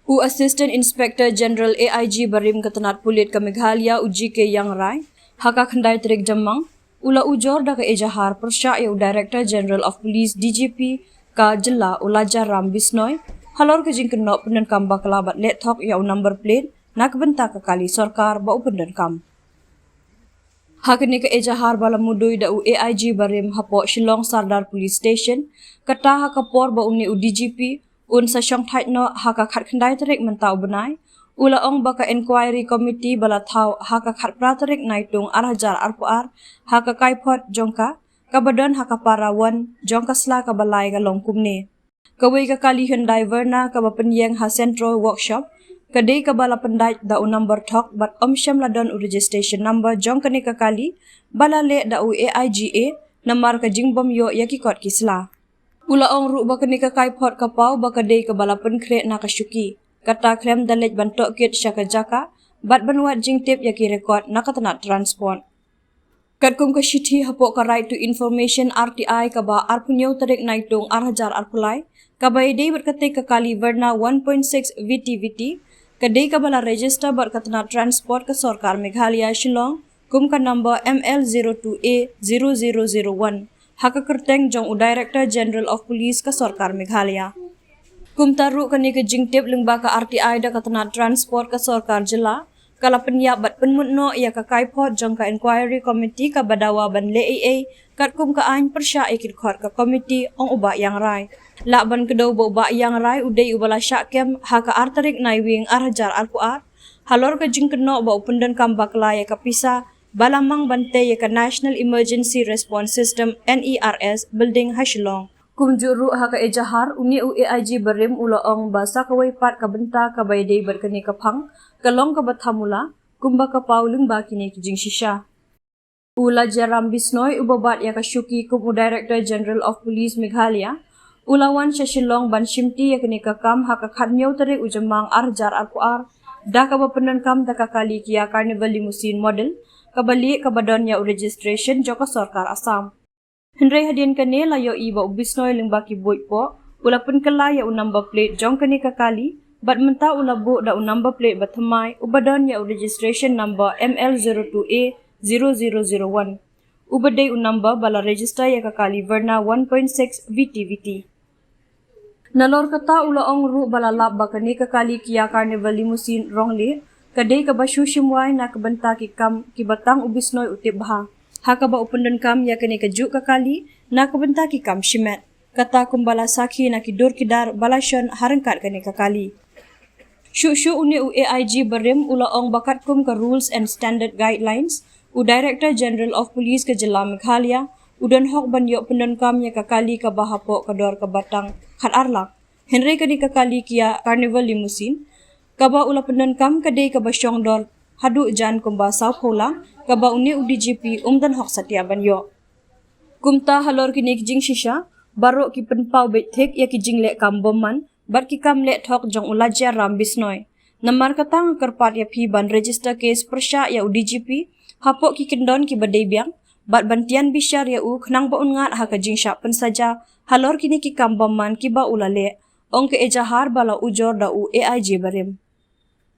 Assistant Inspector General AIG Barim ketenat pulit ke Meghalaya uji ke yang rai, haka kendai terik jamang, ula ujor da ke ejahar persya ya Director General of Police DGP ka jela ulajar ram bisnoy, halor ke jing kenok pyndonkam bakalabat let thok ya number plate, nak bentak ke kali sorkar bau pyndonkam. Hakini ke ejahar bala mudui da AIG Barim hapo Shillong Sardar Police Station, kata haka por ba uni DGP, un sa syong thait no haka khat kendai terik mentau benai, ula ong baka inquiry committee bala thau haka khat praterik naitung arhajar arpuar, haka kaipot jongka, kabadon haka parawan, jongka sla kabalai ka longkumne. Kawai ka kali Hyundai Verna kabapenyeng ha Central Workshop, kadai kabala pendai da number thok bat omsyam ladon registration number jong kani kakali bala le da AIGA namar ka jingbom yo yakikot kisla. Ula ong ru bakani ka kaipot kapau bakadai kabala penkre na kasyuki. Kata krem dalet bantok kit syaka jaka bat banwat jingtip yaki rekod nakatanat transport. Katkum ka syiti hapok ka right to information RTI kaba arpunyo tarik naitung arhajar arpulai kabai day berkatik kakali Verna 1.6 VTVT kadai kabala register berkatanat transport ke Sorkar Meghalaya Shillong kum ka number ML02A0001. Haka kerteng jong Director General of Police ke Sorkar Meghalaya. Kum taru kani ke jingtip lengba ka RTI da katanat transport ke Sorkar jela, kala penyap bat penmutno ia ka kaipot jong ka inquiry committee ka badawa ban le AA, kat kum ka ain persya ikit khot ka committee ong uba yang rai. Lak ban kedau bo uba yang rai udai ubala syakem haka artarik naiwing arhajar alpuar, halor ka jing keno bo pyndonkam Meghalaya ka pisa, balamang bante ya ka National Emergency Response System NERS building Shillong. Kumjuru haka ejahar uni AIG Barim ula ong basa kawai pat ka benta ka baydai berkani kapang kalong ka bathamula kumba ka pauling ba kini kijing shisha. Ula jaram bisnoy ubabat ya ka syuki kum Director General of Police Meghalaya ulawan sa Shillong ban shimti ya kini kakam haka khatnyaw tarik ujamang arjar alpuar da ka pyndonkam da ka kali kia carnival limousine model kabali kabadon ya registration joka Sorkar Assam. Hendrai hadian kane layo iba bisnoy lengbaki boy po, ula pun kala ya number plate jong kane kakali, bat menta ula bu da number plate bathamai, ubadon ya registration number ML02A0001. Ubadai number bala register ya kakali Verna 1.6 VTVT. Nalor kata ula ong ru bala lab bakani kakali kia carnival limousine rongle, kadai ka basyu shimwai na kabenta ki kam ki batang ubisnoy utip baha. Haka ba pyndonkam ya kani kajuk kakali na kabenta ki kam shimet. Kata kumbala sakhi na ki dur kidar balashon harangkat kani kakali. Syu uni AIG Barim ula ong bakat kum ka rules and standard guidelines Director General of Police ke jela Meghalaya udan hok ban yo pyndonkam ya kakali ka bahapo kador ka batang khat arlak. Henry kani kakali kia carnival limousine kaba ula pyndonkam kadai kaba syongdor hadu jan kumba saukola kaba uni DGP dan hok satya banyo. Kumta halor kini kijing shisha baro ki penpau betek ya kijing lek kamboman bat ki kam lek thok jong ulajar ram bisnoy. Namar katang kerpat ya pi ban register case persya ya DGP hapok ki kendon ki badai biang bat bantian bisyar ya khnang ba ungat ha ka jing sya pensaja halor kini ki kamboman ki ba ulale ong ke ejahar bala ujor da AIG Barim.